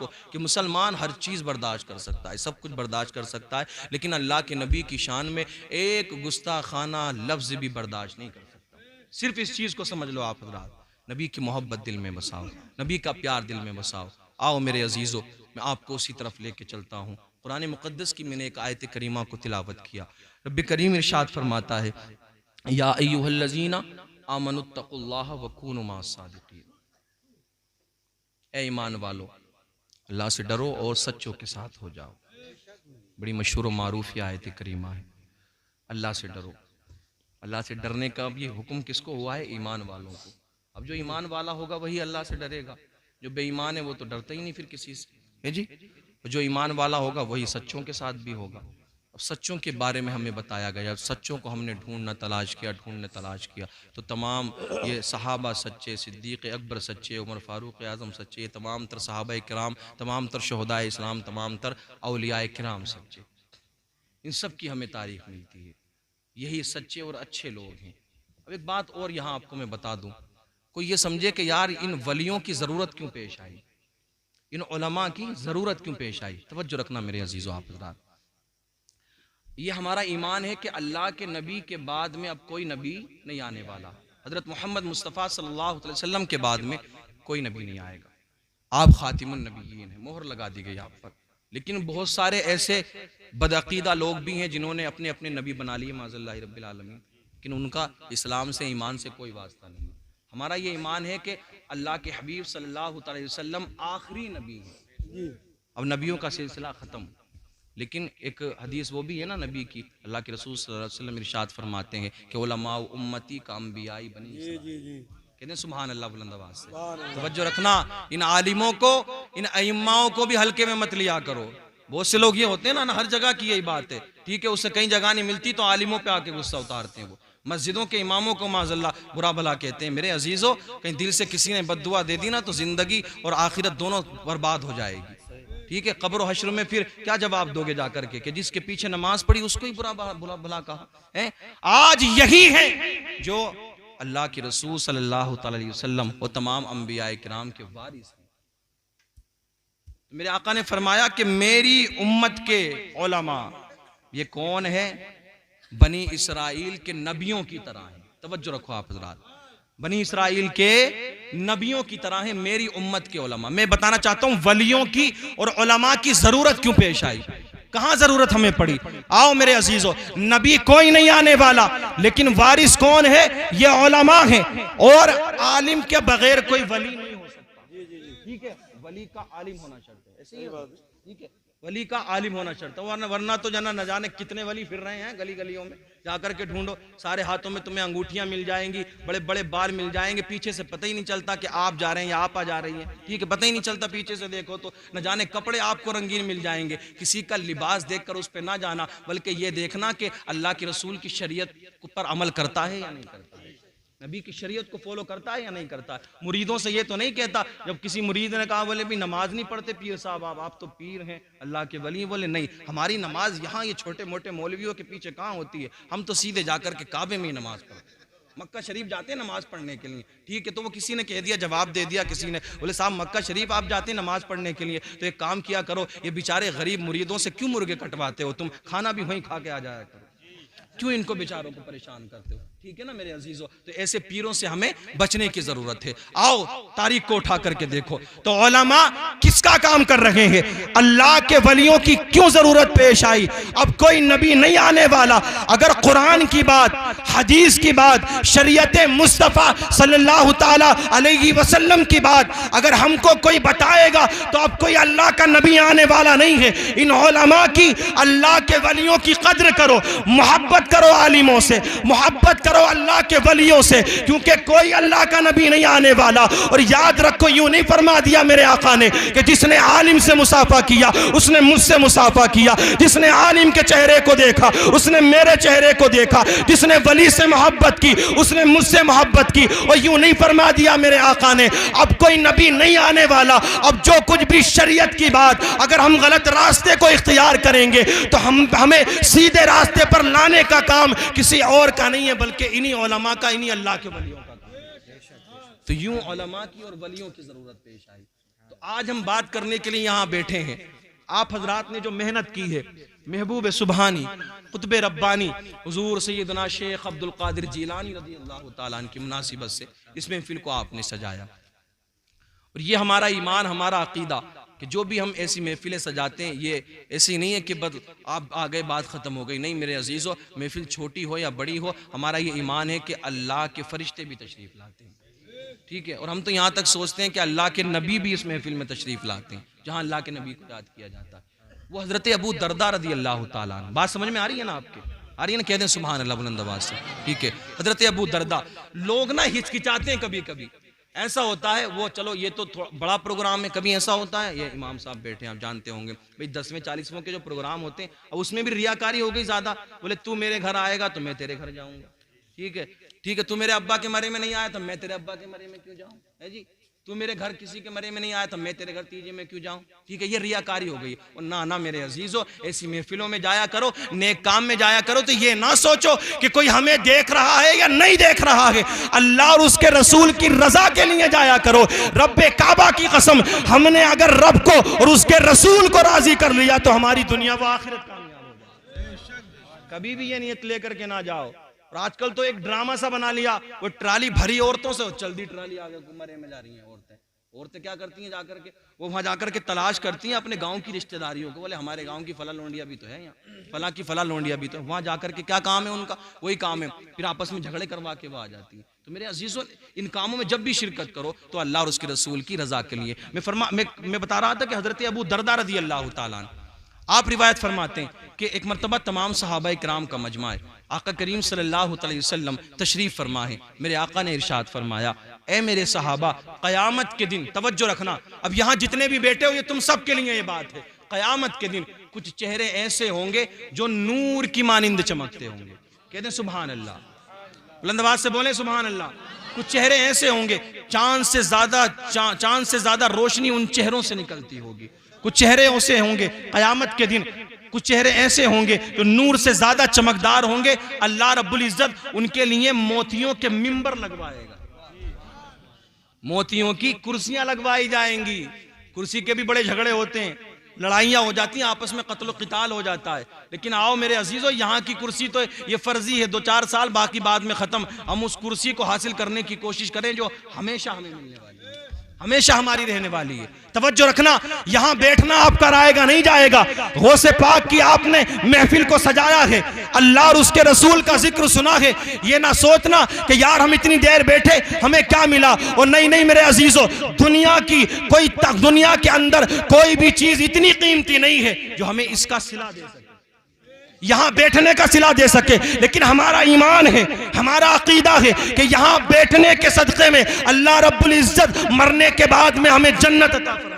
आपको कि मुसलमान हर चीज़ बर्दाश्त कर सकता है, सब कुछ बर्दाश्त कर सकता है, लेकिन अल्लाह के नबी की शान में एक गुस्ताखाना लफ्ज़ भी बर्दाश्त नहीं कर सकता। सिर्फ इस चीज़ को समझ लो आप हज़रात, नबी की मोहब्बत दिल में बसाओ, नबी का प्यार दिल में बसाओ। आओ मेरे अजीज़ों, मैं आपको उसी तरफ लेके चलता हूँ। कुरान मुक़द्दस की मैंने एक आयत करीमा को तिलावत किया। रब्बी करीम इरशाद फरमाता है, या अय्युहल्लज़ीना आमनुत्तकुल्लाह वकूनु मास्सादिकीन, ए ईमान वालो, अल्लाह से डरो और सच्चों के साथ हो जाओ। बड़ी मशहूर मारूफ आयत करीमा है, अल्लाह से डरो। अल्लाह से डरने का अब ये हुक्म किसको हुआ है? ईमान वालों को। अब जो ईमान वाला होगा वही अल्लाह से डरेगा, जो बेईमान है वो तो डरता ही नहीं फिर किसी से, है जी। जो ईमान वाला होगा वही सच्चों के साथ भी होगा। अब सच्चों के बारे में हमें बताया गया, सच्चों को हमने ढूंढना तलाश किया, तो तमाम ये सहाबा सच्चे, सिद्दीक़ अकबर सच्चे, उमर फ़ारूक़ आज़म सच्चे, ये तमाम तर सहाबा किराम, तमाम तर शहदाए इस्लाम, तमाम तर औलियाए किराम सच्चे, इन सब की हमें तारीख़ मिलती है। यही सच्चे और अच्छे लोग हैं। अब एक बात और यहाँ आपको मैं बता दूँ, कोई ये समझे कि यार इन वलियों की ज़रूरत क्यों पेश आई, इन उलमा की ज़रूरत क्यों पेश आई। तवज्जो रखना मेरे अजीज़ों आप हज़रात, ये हमारा ईमान है कि अल्लाह के नबी के बाद में अब कोई नबी नहीं आने वाला। हज़रत मोहम्मद मुस्तफ़ा सल्लल्लाहु अलैहि वसल्लम के बाद में कोई नबी नहीं आएगा। आप खातिमुन नबीयीन हैं, मोहर लगा दी गई आप पर। लेकिन बहुत सारे ऐसे बदअकीदा लोग भी हैं जिन्होंने अपने अपने नबी बना लिए माज़ल्लाहि रब्बिल आलमीन, लेकिन उनका इस्लाम से, ईमान से कोई वास्ता नहीं। हमारा ये ईमान है कि अल्लाह के हबीब सल्लल्लाहु अलैहि वसल्लम आखिरी नबी हैं। अब नबियों का सिलसिला ख़त्म, लेकिन एक हदीस वो भी है ना नबी की, अल्लाह के रसूल सल्लल्लाहु अलैहि वसल्लम इरशाद फरमाते हैं कि उलमा उम्मती का अंबियाई बनी इस्राईल। कहते हैं सुभान अल्लाह बुलंद आवाज़ से। तवज्जो रखना, इन आलिमों को, इन अइम्माओं को भी हल्के में मत लिया करो। बहुत से लोग ये होते हैं ना, हर जगह की यही बात है, ठीक है, उससे कहीं जगह नहीं मिलती तो आलिमों पे आके गुस्सा उतारते हैं। वो मस्जिदों के इमामों को माज़अल्लाह बुरा भला कहते हैं। मेरे अजीज़ों, कहीं दिल से किसी ने बद्दुआ दे दी ना तो ज़िंदगी और आखिरत दोनों बर्बाद हो जाएगी, ठीक है। कब्र हश्र में फिर क्या जवाब दोगे जाकर के कि जिसके पीछे नमाज पढ़ी उसको ही बुरा भला कहा है। आज यही है जो अल्लाह के रसूल सल्लल्लाहु अलैहि वसल्लम और तमाम अंबियाए किराम के वारिस हैं। मेरे आका ने फरमाया कि मेरी उम्मत के उलमा ये कौन है? बनी इसराइल के नबियों की तरह है। तवज्जो रखो आप हज़रात, बनी इसराइल के नबियों की तरह है मेरी उम्मत के उलमा। मैं बताना चाहता हूं वलियों की और उलमा की जरूरत क्यों पेश आई, कहां जरूरत हमें पड़ी। आओ मेरे अजीजों, नबी कोई नहीं आने वाला, लेकिन वारिस कौन है? ये उलमा है। और आलिम के बगैर कोई वली नहीं हो सकता, ठीक है। वली का आलिम होना शर्त है, ऐसे ही बात, ठीक है। वली का आलिम होना शर्त है, वरना तो जना न जाने कितने वली फिर रहे हैं गली गलियों में, जाकर के ढूंढो, सारे हाथों में तुम्हें अंगूठियां मिल जाएंगी, बड़े बड़े बाल मिल जाएंगे, पीछे से पता ही नहीं चलता कि आप जा रहे हैं या आप आ जा रही हैं, ठीक है, पता ही नहीं चलता। पीछे से देखो तो न जाने कपड़े आपको रंगीन मिल जाएंगे। किसी का लिबास देखकर उस पर ना जाना, बल्कि ये देखना कि अल्लाह के रसूल की शरीयत पर अमल करता है या नहीं करता है, नबी की शरीयत को फॉलो करता है या नहीं करता है। मुरीदों से ये तो नहीं कहता, जब किसी मुरीद ने कहा बोले भी नमाज नहीं पढ़ते पीर साहब, आप तो पीर हैं, अल्लाह के वली, बोले नहीं, हमारी नमाज यहाँ ये छोटे मोटे मौलवियों के पीछे कहाँ होती है, हम तो सीधे जाकर के काबे में ही नमाज पढ़ते हैं। मक्का शरीफ जाते हैं नमाज पढ़ने के लिए, ठीक है। तो वो किसी ने कह दिया, जवाब दे दिया किसी ने, बोले साहब मक्का शरीफ आप जाते हैं नमाज पढ़ने के लिए, तो एक काम किया करो, ये बेचारे गरीब मुरीदों से क्यों मुर्गे कटवाते हो, तुम खाना भी वहीं खा के आ जाया करो, क्यों इनको बेचारों को परेशान करते हो, ठीक है ना मेरे अजीजों। तो ऐसे पीरों से हमें बचने की जरूरत है। आओ तारीख को उठा करके देखो तो उलमा किसका काम कर रहे हैं, अल्लाह के वलियों की क्यों जरूरत पेश आई। अब कोई नबी नहीं आने वाला, अगर कुरान की बात, हदीस की बात, शरीयत मुस्तफ़ा सल्लल्लाहु ताला अलैहि वसल्लम की बात अगर हमको कोई बताएगा तो अब कोई अल्लाह का नबी आने वाला नहीं है। इन उलमा की, अल्लाह के वलियों की कद्र करो, मोहब्बत करो आलिमों से, मोहब्बत करो अल्लाह के वलियों से, क्योंकि कोई अल्लाह का नबी नहीं आने वाला। और याद रखो, यूं नहीं फरमा दिया मेरे आका ने कि जिसने आलिम से मुसाफा किया उसने मुझसे मुसाफा किया, जिसने आलिम के चेहरे को देखा उसने मेरे चेहरे को देखा, जिसने वली से मोहब्बत की उसने मुझसे मोहब्बत की। और यूं नहीं फरमा दिया मेरे आका ने अब कोई नबी नहीं आने वाला। अब जो कुछ भी शरीयत की बात, अगर हम गलत रास्ते को इख्तियार करेंगे तो हमें सीधे रास्ते पर लाने का काम किसी और का नहीं है, बल्कि इन्हीं उलमा का, इन्हीं अल्लाह के वलियों का काम। तो यूं उलमा की और वलियों की जरूरत पेश आई। तो आज हम बात करने के लिए यहाँ बैठे हैं। आप हजरात ने जो मेहनत की है, महबूब सुबहानी कुतुब रब्बानी हुजूर सैयदना शेख अब्दुल कादिर जीलानी रज़ी अल्लाह ताला अन्हु की मुनासिबत से इस महफिल को आपने सजाया। और ये हमारा ईमान, हमारा अकीदा कि जो भी हम ऐसी महफिलें सजाते हैं, ये ऐसी नहीं है कि बस आप आ गए बात ख़त्म हो गई। नहीं मेरे अजीज़ों, महफिल छोटी हो या बड़ी हो, हमारा ये ईमान है कि अल्लाह के फरिश्ते भी तशरीफ़ लाते हैं, ठीक है। और हम तो यहाँ तक सोचते हैं कि अल्लाह के नबी भी इस महफिल में तशरीफ़ लाते हैं जहाँ अल्लाह के नबी को याद किया जाता है। वो हज़रत अबू दरदा रज़ी अल्लाह ताला अन्हु, बात समझ में आ रही है ना आपके? आ रही है ना? कह दें सुभान अल्लाह बुलंद आवाज़ से, ठीक है। हज़रत अबू दरदा, लोग ना हिचकिचाते हैं, कभी कभी ऐसा होता है, वो चलो ये तो बड़ा प्रोग्राम है, कभी ऐसा होता है, ये इमाम साहब बैठे हैं, आप जानते होंगे भाई 10वें 40वें के जो प्रोग्राम होते हैं, अब उसमें भी रियाकारी हो गई ज़्यादा। बोले तू मेरे घर आएगा तो मैं तेरे घर जाऊँगा, ठीक है, ठीक है। तू मेरे अब्बा के मरे में नहीं आया तो मैं तेरे अब्बा के मरे में क्यों जाऊँ, है जी। तू मेरे घर किसी के मरे में नहीं आया तो मैं तेरे घर तीजे में क्यों जाऊं, ठीक है। ये रियाकारी हो गई। और ना ना मेरे अजीजों, ऐसी महफिलों में जाया करो, नेक काम में जाया करो, तो ये ना सोचो कि कोई हमें देख रहा है या नहीं देख रहा है। अल्लाह और उसके रसूल की रजा के लिए जाया करो। रब्बे काबा की कसम, हमने अगर रब को और उसके रसूल को राजी कर लिया तो हमारी दुनिया व आखिरत कामयाब हो जाए। कभी भी ये नियत लेकर के ना जाओ। और आजकल तो एक ड्रामा सा बना लिया, वो ट्राली भरी औरतों से, जल्दी ट्राली आगे मरे में जा रही हैं औरतें क्या करती हैं, जाकर के वो वहां जाकर के तलाश करती हैं अपने गांव की रिश्तेदारियों को। बोले हमारे गांव की फला लोंडिया भी तो है, यहाँ फला की फला लोंडिया भी तो है। वहां जाकर के क्या काम है उनका, वही काम है, फिर आपस में झगड़े करवा के वो आ जाती है। तो मेरे अजीजों, इन कामों में जब भी शिरकत करो तो अल्लाह और उसके रसूल की रजा के लिए। मैं बता रहा था कि हजरत अबू दरदा रज़ी अल्लाह ताला अन्हु, आप रिवायत फरमाते हैं कि एक मरतबा तमाम सहाबा किराम का मजमा है, आका करीम सल्लल्लाहु अलैहि वसल्लम तशरीफ फरमा है। मेरे आका ने इरशाद फरमाया, ए मेरे सहाबा, क़यामत के दिन, तवज्जो रखना, अब यहाँ जितने भी बैठे हो ये तुम सब के लिए ये बात है, क़यामत के दिन कुछ चेहरे ऐसे होंगे जो नूर की मानिंद चमकते होंगे। कहते हैं सुभान अल्लाह, बुलंद आवाज से बोले सुभान अल्लाह। कुछ चेहरे ऐसे होंगे चांद से ज्यादा रोशनी उन चेहरों से निकलती होगी। कुछ चेहरे ऐसे होंगे क़यामत के दिन, कुछ चेहरे ऐसे होंगे जो नूर से ज्यादा चमकदार होंगे। अल्लाह रब्बुल इज्जत उनके लिए मोतियों के मिंबर लगवाएगा, मोतियों की कुर्सियां लगवाई जाएंगी। कुर्सी के भी बड़े झगड़े होते हैं, लड़ाइयां हो जाती हैं, आपस में कत्ल क़िताल हो जाता है। लेकिन आओ मेरे अजीजों, यहाँ की कुर्सी तो ये फर्जी है, 2-4 साल बाकी बाद में खत्म। हम उस कुर्सी को हासिल करने की कोशिश करें जो हमेशा हमें मिलने वाली है, हमेशा हमारी रहने वाली है। तवज्जो रखना, यहाँ बैठना आपका रायगा नहीं जाएगा। गौसे पाक की आपने महफिल को सजाया है, अल्लाह और उसके रसूल का जिक्र सुना है। ये ना सोचना कि यार हम इतनी देर बैठे हमें क्या मिला। और नहीं नहीं मेरे अजीजों, दुनिया के अंदर कोई भी चीज इतनी कीमती नहीं है जो हमें इसका सिला दे सके, यहाँ बैठने का सिला दे सके। लेकिन हमारा ईमान है, हमारा अकीदा है कि यहाँ बैठने के सदक़े में अल्लाह रब्बुल इज्जत मरने के बाद में हमें जन्नत अता फरमाएगा।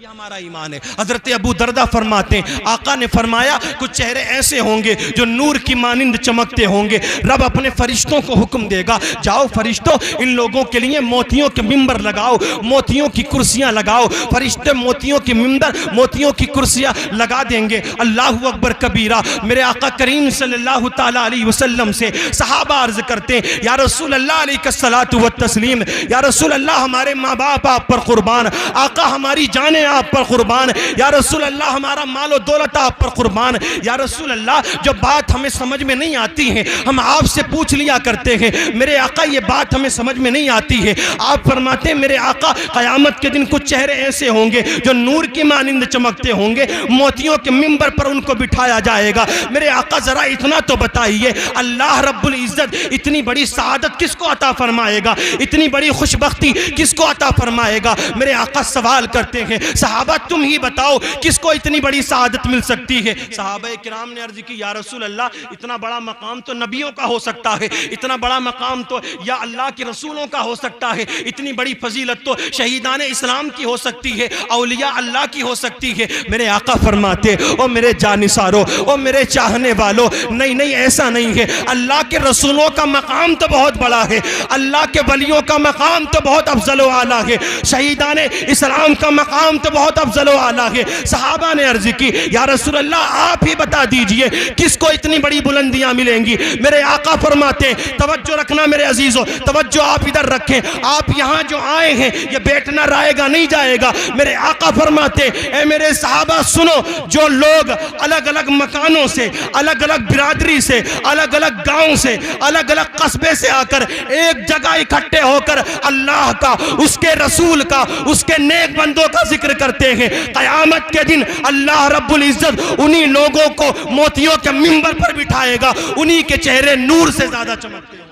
ये हमारा ईमान है। हजरत अबू दरदा फरमाते हैं, आका ने फरमाया कुछ चेहरे ऐसे होंगे जो नूर की मानिंद चमकते होंगे। रब अपने फरिश्तों को हुक्म देगा, जाओ फरिश्तों इन लोगों के लिए मोतियों के मिंबर लगाओ, मोतियों की कुर्सियां लगाओ। फरिश्ते मोतियों की मिंबर, मोतियों की कुर्सियां लगा देंगे। अल्लाहु अकबर कबीरा। मेरे आका करीम सल्लल्लाहु ताला अलैहि वसल्लम से सहाबा अर्ज करते हैं, या रसूल अल्लाह अलैहिस्सलातु व तस्लीम, या रसूल अल्लाह हमारे माँ बाप आप पर कुर्बान, आका हमारी जाने आप पर कुर्बान, या रसूल अल्लाह हमारा मालो दौलत आप पर कुर्बान। या रसूल अल्लाह जो बात हमें समझ में नहीं आती है हम आपसे पूछ लिया करते हैं, मेरे आका ये बात हमें समझ में नहीं आती है। आप फरमाते हैं मेरे आका क़यामत के दिन कुछ चेहरे ऐसे होंगे जो नूर की मानिंद चमकते होंगे, मोतियों के मिंबर पर उनको बिठाया जाएगा। मेरे आका जरा इतना तो बताइए, अल्लाह रब्बुल इज्जत इतनी बड़ी सआदत किसको अता फरमाएगा, इतनी बड़ी खुशबख्ती किसको अता फरमाएगा। मेरे आका सवाल करते हैं, सहाबा तुम ही बताओ किसको इतनी बड़ी सआदत मिल सकती है। सहाबा किराम ने अर्ज की, या रसूल अल्लाह इतना बड़ा मकाम तो नबियों का हो सकता है, इतना बड़ा मकाम तो या अल्लाह के रसूलों का हो सकता है, इतनी बड़ी फजीलत तो शहीदान इस्लाम की हो सकती है, औलिया अल्लाह की हो सकती है। मेरे आका फरमाते, ओ मेरे जानिसारो, ओ मेरे चाहने वालों, नहीं नहीं ऐसा नहीं है। अल्लाह के रसूलों का मकाम तो बहुत बड़ा है, अल्लाह के वलियों का मकाम तो बहुत अफजल व आला है, शहीदान इस्लाम का मकाम तो बहुत अफजल व आला है। सहाबा ने अर्ज की, या रसूल अल्लाह आप ही बता दीजिए किसको इतनी बड़ी बुलंदियां मिलेंगी। मेरे आका फरमाते, तवज्जो रखना मेरे अजीजों, तवज्जो आप इधर रखें। आप यहाँ जो आए हैं ये बैठना रहेगा नहीं जाएगा। मेरे आका फरमाते, ए मेरे सहाबा सुनो, जो लोग अलग अलग मकानों से, अलग अलग बिरादरी से, अलग अलग गांव से, अलग अलग कस्बे से आकर एक जगह इकट्ठे होकर अल्लाह का, उसके रसूल का, उसके नेक बंदों का जिक्र करते हैं, क़यामत के दिन अल्लाह रब्बुल इज्जत उन्हीं लोगों को मोतियों के मिंबर पर बिठाएगा, उन्हीं के चेहरे नूर से ज्यादा चमकते हैं।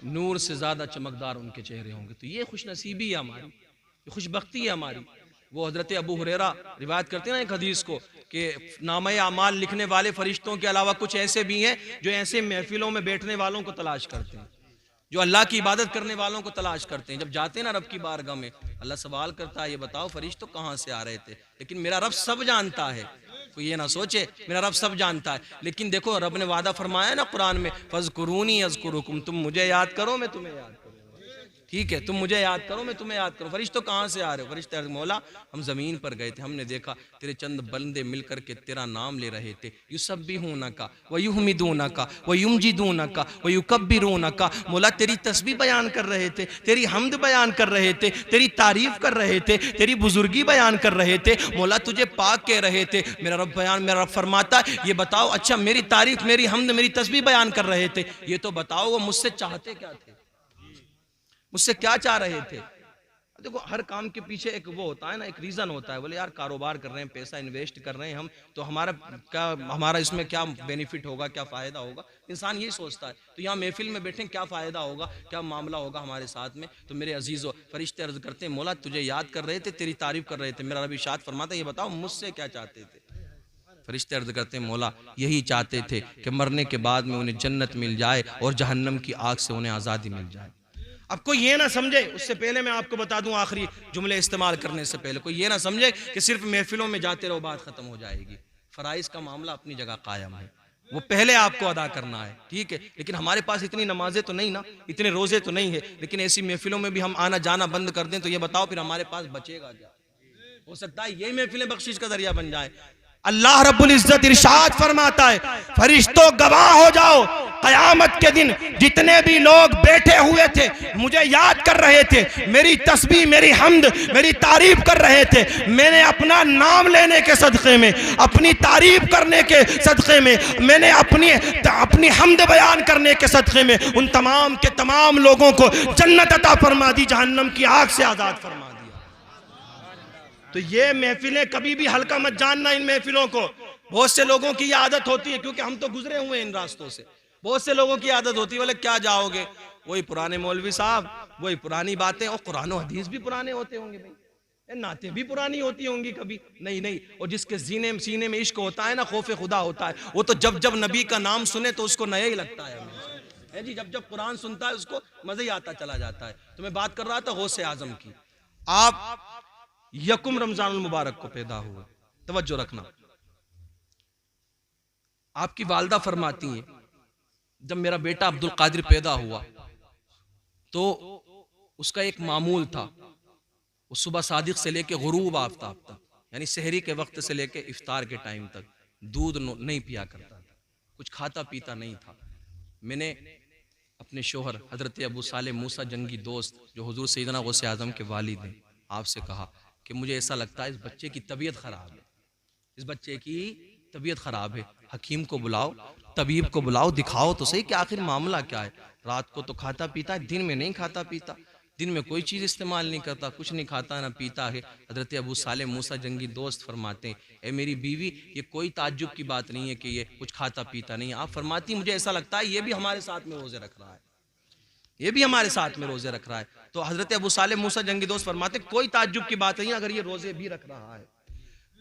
नूर से ज़्यादा चमकदार उनके चेहरे होंगे। तो ये खुश नसीबी है हमारी, ये खुशबख्ती है हमारी। वो हज़रत अबू हुरैरा रिवायत करते हैं ना एक हदीस को कि नामे आमाल लिखने वाले फरिश्तों के अलावा कुछ ऐसे भी हैं जो ऐसे महफिलों में बैठने वालों को तलाश करते हैं, जो अल्लाह की इबादत करने वालों को तलाश करते हैं। जब जाते हैं ना रब की बारगाह में, अल्लाह सवाल करता है, ये बताओ फरिश्तों कहाँ से आ रहे थे? लेकिन मेरा रब सब जानता है। कोई ये ना सोचे मेरा रब सब जानता है, लेकिन देखो रब ने वादा फरमाया ना कुरान में, फज़कुरूनी अज़कुरुकुम, तुम मुझे याद करो मैं तुम्हें याद करूँ। ठीक है, तुम मुझे याद करो मैं तुम्हें याद करूँ। फरिश्तों कहाँ से आ रहे हो? फरिश्ते मौला हम ज़मीन पर गए थे, हमने देखा तेरे चंद बंदे मिलकर के तेरा नाम ले रहे थे, युसब्बिहूनका व युहमिदूनका व युमजिदूनका व युकब्बिरूनका। मौला तेरी तस्बीह बयान कर रहे थे, तेरी हम्द बयान कर रहे थे, तेरी तारीफ कर रहे थे, तेरी बुजुर्गी बयान कर रहे थे। मौला तुझे पाक कह रहे थे। मेरा रब फरमाता है, ये बताओ अच्छा मेरी तारीफ, मेरी हम्द, मेरी तस्बीह बयान कर रहे थे, ये तो बताओ वो मुझसे चाहते क्या थे, मुझसे क्या चाह रहे थे? देखो हर काम के पीछे एक वो होता है ना, एक रीज़न होता है। बोले यार कारोबार कर रहे हैं, पैसा इन्वेस्ट कर रहे हैं हम, तो हमारा इसमें क्या बेनिफिट होगा, क्या फ़ायदा होगा, इंसान यही सोचता है। तो यहाँ महफिल में बैठे क्या फ़ायदा होगा, क्या मामला होगा हमारे साथ में? तो मेरे अजीज़ों, फरिश्ते अर्ज़ करते हैं, मौला तुझे याद कर रहे थे, तेरी तारीफ़ कर रहे थे। मेरा रब इरशाद फरमाता है, ये बताओ मुझसे क्या चाहते थे? फरिश्ते अर्ज़ करते हैं, मौला यही चाहते थे कि मरने के बाद में उन्हें जन्नत मिल जाए और जहन्नम की आग से उन्हें आज़ादी मिल जाए। अब कोई ये ना समझे, उससे पहले मैं आपको बता दूं, आखिरी जुमले इस्तेमाल करने से पहले कोई ये ना समझे कि सिर्फ महफिलों में जाते रहो बात खत्म हो जाएगी। फराइज का मामला अपनी जगह कायम है, वो पहले आपको अदा करना है, ठीक है। लेकिन हमारे पास इतनी नमाजें तो नहीं ना, इतने रोजे तो नहीं है, लेकिन ऐसी महफिलों में भी हम आना जाना बंद कर दें तो ये बताओ फिर हमारे पास बचेगा क्या? हो सकता है यही महफिलें बख्शिश का जरिया बन जाए। अल्लाह रब्बुल इज्जत इरशाद फरमाता है, फरिश्तों गवाह हो जाओ, क़यामत के दिन जितने भी लोग बैठे हुए थे मुझे याद कर रहे थे, मेरी तस्बीह, मेरी हम्द, मेरी तारीफ कर रहे थे, मैंने अपना नाम लेने के सदक़े में, अपनी तारीफ करने के सदक़े में, मैंने अपनी हम्द बयान करने के सदक़े में उन तमाम के तमाम लोगों को जन्नत अता फरमा दी, जहन्नम की आग से आज़ाद फरमा दी। तो ये महफिलें कभी भी हल्का मत जानना। इन महफिलों को बहुत से लोगों की ये आदत होती है, क्योंकि हम तो गुजरे हुए इन रास्तों से, बहुत से लोगों की आदत होती है, बोले क्या जाओगे, वही पुराने मौलवी साहब, वही पुरानी बातें, और कुरान और हदीस भी पुराने होते होंगे भाई, नाते भी पुरानी होती होंगी कभी। नहीं, और जिसके सीने में इश्क होता है ना, खौफ खुदा होता है, वो तो जब जब नबी का नाम सुने तो उसको नया ही लगता है जी। जब जब कुरान सुनता है उसको मजा ही आता चला जाता है। तो मैं बात कर रहा था गौसे आजम की। आप यकुम रमजानुल मुबारक को पैदा हुए, तवज्जो रखना। आपकी वालदा फरमाती हैं, जब मेरा बेटा अब्दुल कादिर पैदा हुआ तो उसका एक मामूल था, वो सुबह सादिक से लेके गुरूब आफ्ताब तक, यानी सहरी के वक्त से लेके इफ्तार के टाइम तक दूध नहीं पिया करता था, कुछ खाता पीता नहीं था। मैंने अपने शोहर हजरत अबू सालेह मूसा जंगी दोस्त, जो हुजूर सैयदना गौसे आजम के वालिद हैं, आपसे कहा कि मुझे ऐसा लगता है इस बच्चे की तबीयत ख़राब है, इस बच्चे की तबीयत ख़राब है, हकीम को बुलाओ, तबीब को बुलाओ, दिखाओ तो सही कि आखिर मामला क्या है। रात को तो खाता पीता है, दिन में नहीं खाता पीता, दिन में कोई चीज़ इस्तेमाल नहीं करता, कुछ नहीं खाता ना पीता है। हज़रत अबू सालेह मूसा जंगी दोस्त फरमाते हैं, ए मेरी बीवी, ये कोई ताज्जुब की बात नहीं है कि ये कुछ खाता पीता नहीं है। आप फरमाती मुझे ऐसा लगता है ये भी हमारे साथ में रोज़े रख रहा है, ये भी हमारे साथ में रोज़े रख रहा है। तो हज़रत अबू सालेह मूसा जंगी दोस्त फरमाते कोई ताज्जुब की बात नहीं है अगर ये रोज़े भी रख रहा है,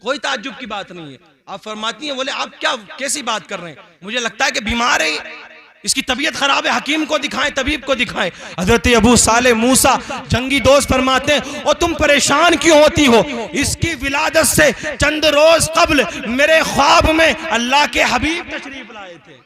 कोई ताज्जुब की बात नहीं है। आप फरमाती हैं, बोले आप क्या कैसी बात कर रहे हैं, मुझे लगता है कि बीमार है, इसकी तबीयत खराब है, हकीम को दिखाएं, तबीब को दिखाएं। हजरत अबू साले मूसा जंगी दोस्त फरमाते हैं, और तुम परेशान क्यों होती हो? इसकी विलादत से चंद रोज कबल मेरे ख्वाब में अल्लाह के हबीब तशरीफ लाए थे।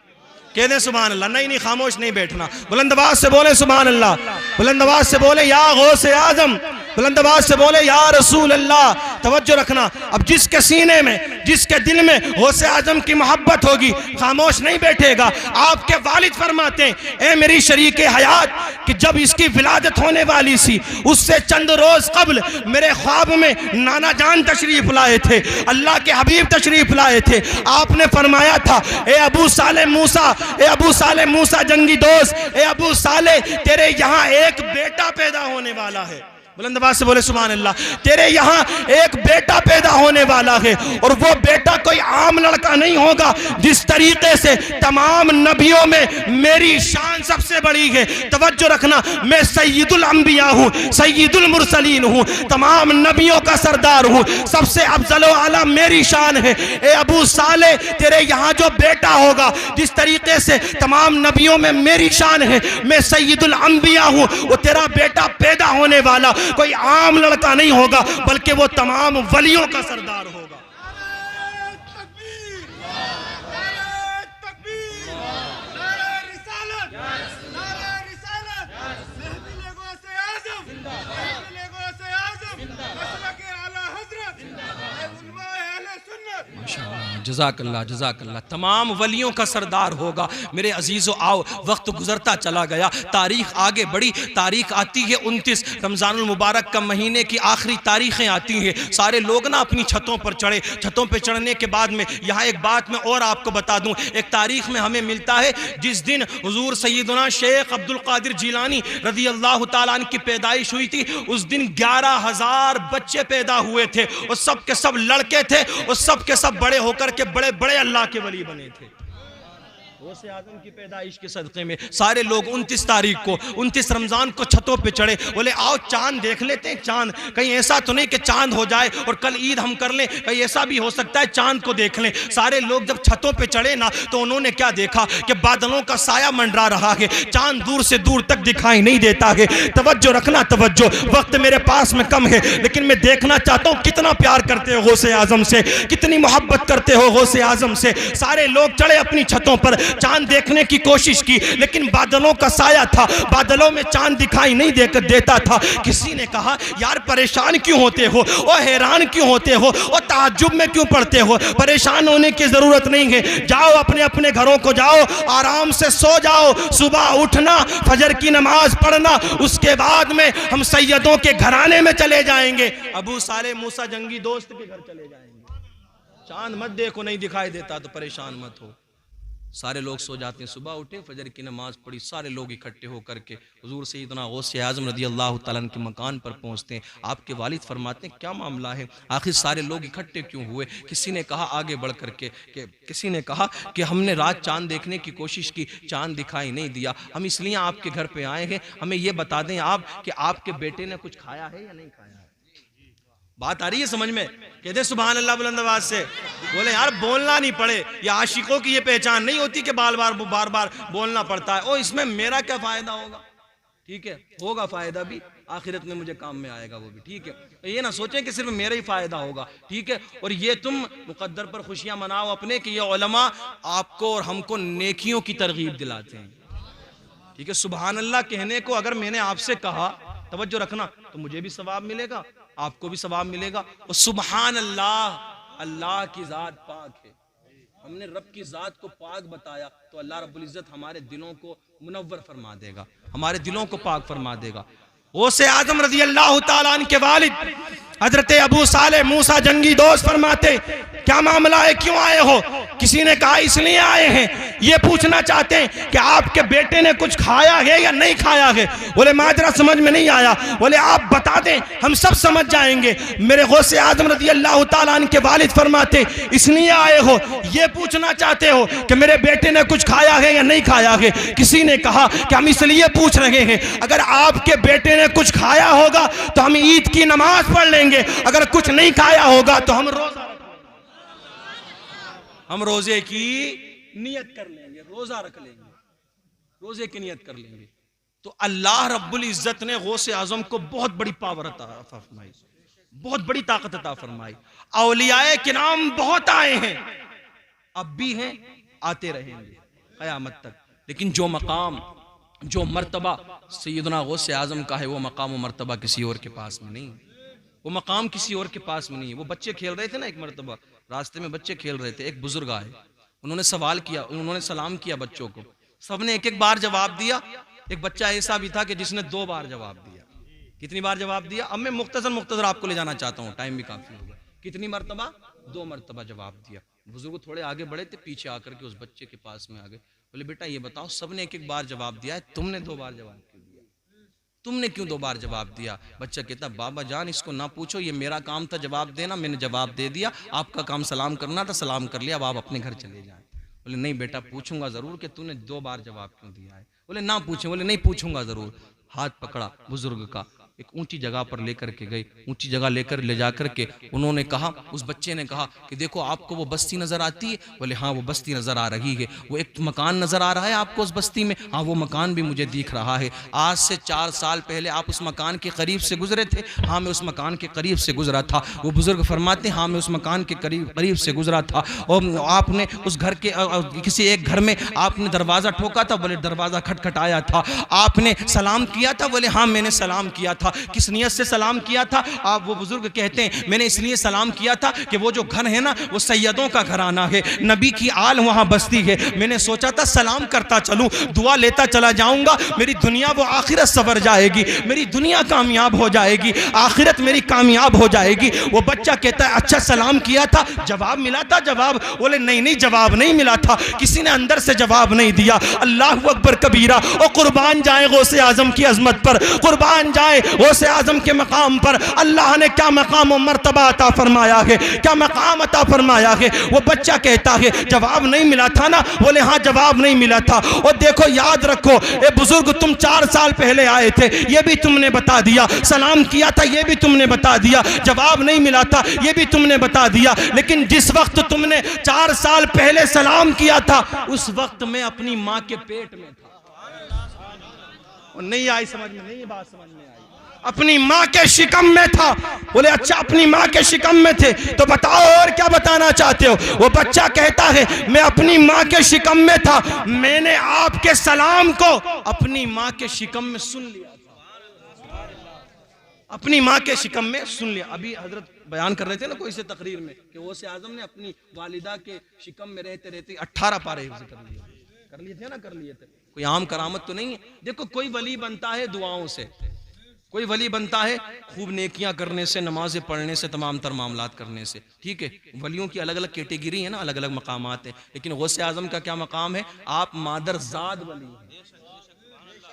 कह दें सुभान अल्लाह। नहीं, खामोश नहीं बैठना, बुलंद आवाज से बोले सुभान अल्लाह, बुलंद आवाज से बोले या गौसे आजम, बुलंद आवाज से बोले या रसूल अल्लाह। तवज्जो रखना, अब जिसके सीने में, जिसके दिल में गौसे आजम की मोहब्बत होगी, खामोश नहीं बैठेगा। आपके वालिद फरमाते हैं, ए मेरी शरीके हयात, कि जब इसकी विलादत होने वाली सी, उससे चंद रोज कबल मेरे ख्वाब में नाना जान तशरीफ लाए थे, अल्लाह के हबीब तशरीफ लाए थे। आपने फरमाया था, ए अबू साले मूसा, ए अबू साले मूसा जंगी दोस्त, ए अबू साले, तेरे यहाँ एक बेटा पैदा होने वाला है। बुलंदबाज से बोले सुभान अल्लाह। तेरे यहाँ एक बेटा पैदा होने वाला है, और वो बेटा कोई आम लड़का नहीं होगा। जिस तरीके से तमाम नबियों में मेरी शान सबसे बड़ी है, तवज्जो रखना, मैं सैयदुल अंबिया हूँ, सैयदुल मुरसलीन हूँ, तमाम नबियों का सरदार हूँ, सबसे अफजल आला मेरी शान है। ए अबू साले, तेरे यहाँ जो बेटा होगा, जिस तरीके से तमाम नबियों में मेरी शान है, मैं सैयदुल अंबिया हूँ, वो तेरा बेटा पैदा होने वाला कोई आम लड़का नहीं होगा, बल्कि वो तमाम वलियों का सरदार होगा। जज़ाकल्लाह जज़ाकल्लाह। तमाम वलियों का सरदार होगा। मेरे अजीज़ों, आओ, वक्त गुजरता चला गया, तारीख आगे बढ़ी। तारीख आती है 29 रमज़ानुल मुबारक का महीने की आखिरी तारीखें आती हैं। सारे लोग ना अपनी छतों पर चढ़े। छतों पर चढ़ने के बाद में यहाँ एक बात मैं और आपको बता दूँ, एक तारीख में हमें मिलता है, जिस दिन हुजूर सैयदना शेख अब्दुल कादिर जिलानी रज़ी अल्लाह तआला अन्हु की पैदाइश हुई थी, उस दिन 11,000 बच्चे पैदा हुए थे, और सब के सब लड़के थे, और सब के सब बड़े होकर के बड़े बड़े अल्लाह के वली बने थे। गौसे आजम की पैदाइश के सदक़े में सारे लोग 29 तारीख को, 29 रमज़ान को छतों पे चढ़े। बोले आओ चांद देख लेते हैं, चांद कहीं ऐसा तो नहीं कि चांद हो जाए और कल ईद हम कर लें, कहीं ऐसा भी हो सकता है चांद को देख लें। सारे लोग जब छतों पे चढ़े ना, तो उन्होंने क्या देखा कि बादलों का साया मंडरा रहा है, चांद दूर से दूर तक दिखाई नहीं देता है। तवज्जो रखना, तवज्जो, वक्त मेरे पास में कम है, लेकिन मैं देखना चाहता हूँ कितना प्यार करते हो गौसे आजम से, कितनी मोहब्बत करते हो गौसे आजम से। सारे लोग चढ़े अपनी छतों पर, चांद देखने की कोशिश की, लेकिन बादलों का साया था, बादलों में चांद दिखाई नहीं देता था। किसी ने कहा, यार परेशान क्यों होते हो, और हैरान क्यों होते हो, और ताज्जुब में क्यों पड़ते हो? परेशान होने की जरूरत नहीं है, जाओ अपने अपने घरों को जाओ, आराम से सो जाओ, सुबह उठना, फजर की नमाज पढ़ना, उसके बाद में हम सैयदों के घराने में चले जाएंगे, अबू साले मूसा जंगी दोस्त के घर चले जाएंगे। चांद मत देखो, नहीं दिखाई देता तो परेशान मत हो। सारे लोग सो जाते हैं, सुबह उठे, फजर की नमाज पढ़ी, सारे लोग इकट्ठे होकर के हुजूर सैयदना गौसे आज़म रज़ी अल्लाह तआला अन्हु के मकान पर पहुंचते हैं। आपके वालिद फरमाते हैं, क्या मामला है, आखिर सारे लोग इकट्ठे क्यों हुए? किसी ने कहा आगे बढ़ करके कि किसी ने कहा कि हमने रात चांद देखने की कोशिश की, चांद दिखाई नहीं दिया, हम इसलिए आपके घर पे आए हैं, हमें ये बता दें आप कि आपके बेटे ने कुछ खाया है या नहीं खाया है? बात आ रही है समझ में? कहते सुभान अल्लाह बुलंद आवाज से। बोले यार बोलना नहीं पड़े, या आशिकों की ये पहचान नहीं होती कि बार बार बोलना पड़ता है। ओ इसमें मेरा क्या फायदा होगा? ठीक है, होगा फायदा भी, आखिरत में मुझे काम में आएगा वो भी, ठीक है। तो ये ना सोचें कि सिर्फ मेरा ही फायदा होगा, ठीक है। और ये तुम मुकद्दर पर खुशियां मनाओ अपने, कि ये उलमा आपको और हमको नेकियों की तरगीब दिलाते हैं, ठीक है। सुभान अल्लाह कहने को अगर मैंने आपसे कहा, तवज्जो रखना, तो मुझे भी सवाब मिलेगा, आपको भी सवाब मिलेगा। और सुभान अल्लाह, अल्लाह की जात पाक है, हमने रब की जात को पाक बताया, तो अल्लाह रब्बुल इज्जत हमारे दिलों को मुनव्वर फरमा देगा, हमारे दिलों को पाक फरमा देगा। गौसे आज़म रज़ी अल्लाह तआला अन्हु के वालिद हजरत अबू साले मूसा जंगी दोस्त फरमाते, क्या मामला है, क्यों आए हो? किसी ने कहा इसलिए आए हैं, ये पूछना चाहते हैं कि आपके बेटे ने कुछ खाया है या नहीं खाया है। बोले माजरा समझ में नहीं आया। बोले आप बता दें, हम सब समझ जाएंगे। मेरे गौसे आज़म रज़ी अल्लाह तआला अन्हु के वालिद फरमाते, इसलिए आए हो, ये पूछना चाहते हो कि मेरे बेटे ने कुछ खाया है या नहीं खाया है। किसी ने कहा कि हम इसलिए पूछ रहे हैं, अगर आपके बेटे ने कुछ खाया होगा तो हम ईद की नमाज पढ़ लेंगे, अगर कुछ नहीं खाया होगा तो हम रोजे की नियत कर लेंगे, रोजा रख लेंगे। रोजे की नियत कर लेंगे। तो अल्लाह रब्बुल इज्जत ने गौसे आजम को बहुत बड़ी पावर अता फरमाई, बहुत बड़ी ताकत अता फरमाई। औलियाए किराम बहुत आए हैं, अब भी हैं, आते रहेंगे क़यामत तक। लेकिन जो मकाम, जो मर्तबा सैयदना गौसे आजम का है, वो मकाम व मर्तबा किसी और के पास में नहीं, वो मकाम किसी और के पास में नहीं है। वो बच्चे खेल रहे थे ना, एक मर्तबा रास्ते में बच्चे खेल रहे थे, एक बुजुर्ग आए, उन्होंने सवाल किया, उन्होंने सलाम किया बच्चों को, सबने एक एक बार जवाब दिया। एक बच्चा ऐसा भी था कि जिसने 2 बार जवाब दिया। कितनी बार जवाब दिया? अब मैं मुख्तसर आपको ले जाना चाहता हूँ, टाइम भी काफी हो गया। कितनी मर्तबा? 2 मर्तबा जवाब दिया। बुजुर्ग थोड़े आगे बढ़े थे, पीछे आकर के उस बच्चे के पास में आ गए, बोले बेटा ये बताओ, सबने एक एक बार जवाब दिया है, तुमने 2 बार जवाब क्यों दिया? तुमने क्यों 2 बार जवाब दिया? बच्चा कहता बाबा जान इसको ना पूछो, ये मेरा काम था जवाब देना, मैंने जवाब दे दिया। आपका काम सलाम करना था, सलाम कर लिया, अब आप अपने घर चले जाएं। बोले नहीं बेटा पूछूंगा जरूर कि तूने 2 बार जवाब क्यों दिया है। बोले ना पूछे। बोले नहीं पूछूंगा जरूर। हाथ पकड़ा बुजुर्ग का, एक ऊंची जगह पर लेकर के गए, ऊंची जगह लेकर ले जाकर के उन्होंने कहा, उस बच्चे ने कहा कि देखो आपको वो बस्ती नजर आती है? बोले हाँ वो बस्ती नजर आ रही है। वो एक मकान नजर आ रहा है आपको उस बस्ती में? हाँ वो मकान भी मुझे दिख रहा है। आज से 4 साल पहले आप उस मकान के करीब से गुजरे थे? हाँ मैं उस मकान के करीब से गुजरा था। वो बुजुर्ग फरमाते हाँ मैं उस मकान के करीब से गुजरा था। और आपने उस घर के किसी एक घर में आपने दरवाजा ठोका था? बोले दरवाजा खटखटाया था। आपने सलाम किया था? बोले हाँ मैंने सलाम किया था। किस नियत से सलाम किया था? आप वो बुजुर्ग कहते हैं मैंने इसलिए सलाम किया था कि वो जो घर है ना वो सैयदों का घराना है, नबी की आल वहां बसती है। मैंने सोचा था सलाम करता चलूं, दुआ लेता चला जाऊंगा, मेरी दुनिया वो आखिरत सवर जाएगी, मेरी दुनिया कामयाब हो जाएगी, आखिरत मेरी कामयाब हो जाएगी। वो बच्चा कहता है अच्छा सलाम किया था, जवाब मिला था? जवाब? बोले नहीं नहीं जवाब नहीं मिला था, किसी ने अंदर से जवाब नहीं दिया। अल्लाह अकबर कबीरा। और कुर्बान जाए गौसे आजम की अजमत पर, कुर्बान जाए गौसे आजम के मकाम पर। अल्लाह ने क्या मकाम और मर्तबा अता फरमाया है, क्या मकाम अता फरमाया है। वो बच्चा कहता है जवाब नहीं मिला था ना? बोले हाँ जवाब नहीं मिला था। और देखो याद रखो ए बुजुर्ग, तुम 4 साल पहले आए थे, ये भी तुमने बता दिया, सलाम किया था ये भी तुमने बता दिया, जवाब नहीं मिला था ये भी तुमने बता दिया। लेकिन जिस वक्त तुमने 4 साल पहले सलाम किया था उस वक्त मैं अपनी माँ के पेट में था। और नहीं आई समझ में? नहीं बात समझ में आई? अपनी माँ के शिकम में था। बोले अच्छा अपनी माँ के शिकम में थे तो बताओ और क्या बताना चाहते हो? वो बच्चा कहता है मैं अपनी माँ के शिकम में था, मैंने आपके सलाम को अपनी माँ के शिकम में सुन लिया था, अपनी माँ के शिकम में सुन लिया। अभी हजरत बयान कर रहे थे ना कोई से तकरीर में कि गौसे आजम ने अपनी वालिदा के शिकम में रहते रहते 18 पारे कर लिए थे ना, कर लिए थे। कोई आम करामत तो नहीं है। देखो कोई वली बनता है दुआओं से, कोई वली बनता है खूब नेकियां करने से, नमाजें पढ़ने से, तमाम तर मामलात करने से, ठीक है। वलियों की अलग अलग कैटेगरी है ना, अलग अलग मकामात हैं। लेकिन गौसे आजम का क्या मकाम है? आप मादरजाद वली हैं,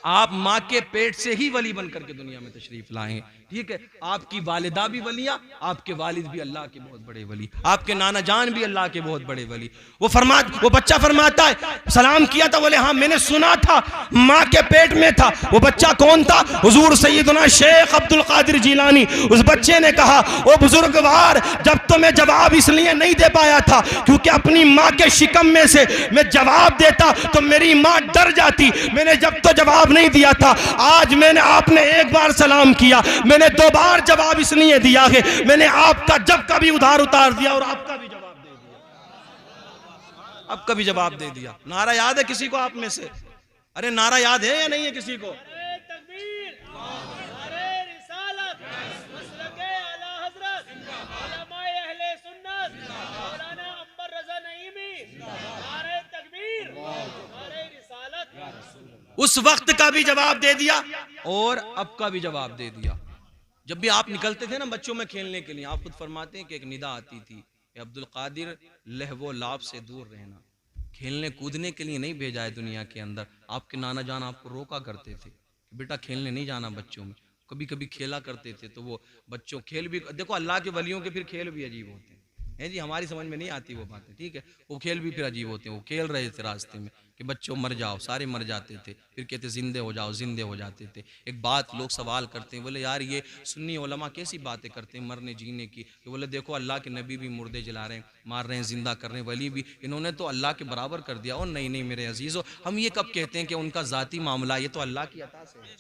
आप माँ के पेट से ही वली बनकर के दुनिया में तशरीफ लाए हैं, ठीक है। आपकी वालिदा भी वलिया, आपके वालिद भी अल्लाह के बहुत बड़े वली, आपके नाना जान भी अल्लाह के बहुत बड़े वली। वो बच्चा फरमाता है सलाम किया था? बोले हाँ मैंने सुना था, माँ के पेट में था। वो बच्चा कौन था? हुजूर सैयदना शेख अब्दुल कादिर जिलानी। उस बच्चे ने कहा ओ बुजुर्गवार, जब तो मैं जवाब इसलिए नहीं दे पाया था क्योंकि अपनी माँ के शिकम में से मैं जवाब देता तो मेरी माँ डर जाती, मैंने जब तो जवाब नहीं दिया था। आज मैंने आपने 1 बार सलाम किया, मैंने 2 बार जवाब इसलिए दिया है, मैंने आपका जब का भी उधार उतार दिया और आपका भी जवाब दे दिया, आपका भी जवाब दे दिया। नारा याद है किसी को आप में से? अरे नारा याद है या नहीं है किसी को? उस वक्त का भी जवाब दे दिया और अब का भी जवाब दे दिया। जब भी आप निकलते थे ना बच्चों में खेलने के लिए, आप खुद फरमाते हैं कि एक निदा आती थी अब्दुल कादिर लहवो लाभ से दूर रहना, खेलने कूदने के लिए नहीं भेजा है दुनिया के अंदर। आपके नाना जान आपको रोका करते थे कि बेटा खेलने नहीं जाना बच्चों में। कभी कभी खेला करते थे तो वो बच्चों खेल भी देखो, अल्लाह के वलियों के फिर खेल भी अजीब होते हैं। है जी, हमारी समझ में नहीं आती वो बातें, ठीक है। वो खेल भी फिर अजीब होते हैं। वो खेल रहे थे रास्ते में कि बच्चों मर जाओ, सारे मर जाते थे, फिर कहते जिंदे हो जाओ, जिंदे हो जाते थे। एक बात लोग सवाल करते हैं, बोले यार ये सुन्नी उलमा कैसी बातें करते हैं मरने जीने की। तो बोले देखो अल्लाह के नबी भी मुर्दे जला रहे हैं, मार रहे हैं, जिंदा कर रहे हैं, वली भी, इन्होंने तो अल्लाह के बराबर कर दिया। और नहीं नहीं मेरे अजीज़ो, हम ये कब कहते हैं कि उनका ज़ाती मामला, ये तो अल्लाह की अता से है।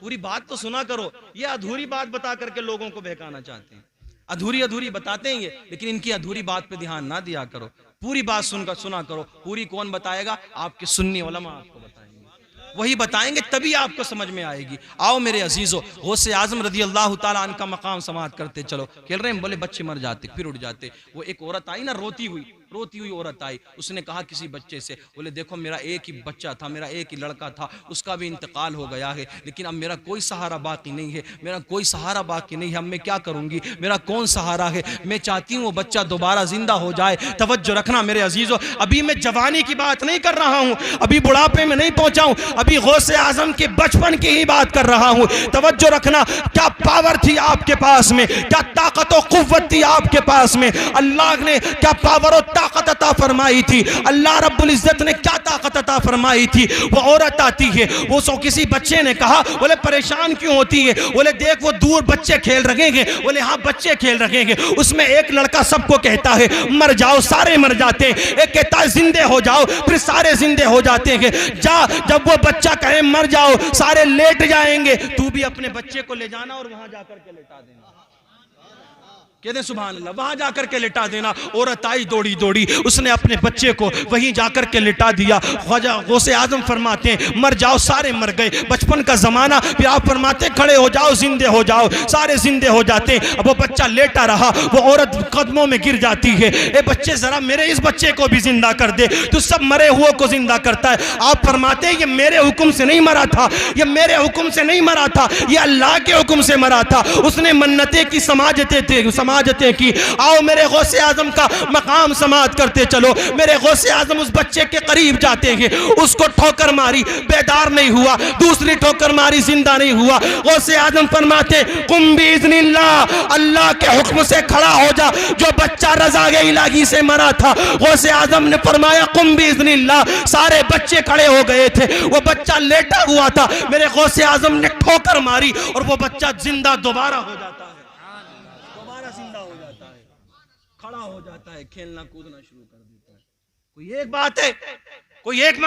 पूरी बात तो सुना करो, ये अधूरी बात बता करके लोगों को बहकाना चाहते हैं। अधूरी अधूरी बताते हैं ये, लेकिन इनकी अधूरी बात पे ध्यान ना दिया करो। पूरी बात सुनकर सुना करो। पूरी कौन बताएगा? आपके सुन्नी उलमा आपको बताएंगे, वही बताएंगे, तभी आपको समझ में आएगी। आओ मेरे अजीजों, गौसे आजम रदी अल्लाह तआला अन्हु का मकाम समात करते चलो। खेल रहे हैं, बोले बच्चे मर जाते, फिर उठ जाते। वो एक औरत आई ना, रोती हुई औरत आई। उसने कहा किसी बच्चे से, बोले देखो मेरा एक ही बच्चा था, मेरा एक ही लड़का था, उसका भी इंतकाल हो गया है, लेकिन अब मेरा कोई सहारा बाकी नहीं है, मेरा कोई सहारा बाकी नहीं है। अब मैं क्या करूंगी? मेरा कौन सहारा है? मैं चाहती हूँ वो बच्चा दोबारा जिंदा हो जाए। तवज्जो रखना मेरे अजीजों, अभी मैं जवानी की बात नहीं कर रहा हूँ, अभी बुढ़ापे में नहीं पहुंचा हूँ, अभी गौसे आजम के बचपन की ही बात कर रहा हूँ। तवज्जो रखना, क्या पावर थी आपके पास में, क्या ताकत और कुव्वत थी आपके पास में। अल्लाह ने क्या पावर और ताकत अता फरमाई थी, अल्लाह रब्बुल इज्जत ने क्या ताकत अता फरमाई थी। वो औरत आती है, वो सो किसी बच्चे ने कहा, बोले परेशान क्यों होती है? बोले देख वो दूर बच्चे खेल रहे हैं। बोले हाँ बच्चे खेल रहे हैं, उसमें एक लड़का सबको कहता है मर जाओ, सारे मर जाते हैं। एक कहता है जिंदे हो जाओ, फिर सारे जिंदे हो जाते हैं। जा, जब वो बच्चा कहे मर जाओ, सारे लेट जाएंगे, तू भी अपने बच्चे को ले जाना और वहां जाकर के लेटा देना। कहते सुभान अल्लाह, वहां जाकर के लिटा देना। औरत आई दौड़ी दौड़ी, उसने अपने बच्चे को वहीं जाकर के लिटा दिया। ख्वाजा गौसे आजम फरमाते हैं मर जाओ, सारे मर गए, बचपन का जमाना। फिर आप फरमाते खड़े हो जाओ, जिंदे हो जाओ, सारे जिंदे हो जाते। अब वो बच्चा लेटा रहा, वो औरत कदमों में गिर जाती है, ए बच्चे जरा मेरे इस बच्चे को भी जिंदा कर दे, तू सब मरे हुए को जिंदा करता है। आप फरमाते हैं ये मेरे हुक्म से नहीं मरा था, ये मेरे हुक्म से नहीं मरा था, ये अल्लाह के हुक्म से मरा था। उसने मन्नतें की, समाजतें की। आओ मेरे गौसे आजम का मकाम समात करते चलो। मेरे गौसे आजम उस बच्चे के करीब जाते हैं, उसको ठोकर मारी, बेदार नहीं हुआ, दूसरी ठोकर मारी, जिंदा नहीं हुआ। गौसे आजम फरमाते कुम बिइज़्निल्लाह, अल्लाह के हुक्म से खड़ा हो जा। जो बच्चा रज़ाए इलाही से मरा था, गौसे आजम ने फरमाया कुम बिइज़्निल्लाह, सारे बच्चे खड़े हो गए थे। वो बच्चा लेटा हुआ था, मेरे गौसे आजम ने ठोकर मारी और वो बच्चा जिंदा दोबारा हो जाता है, दोबारा जिंदा हो जाता है, खड़ा हो जाता है, खेलना कूदना शुरू कर देता है। कोई एक बात है, कोई एक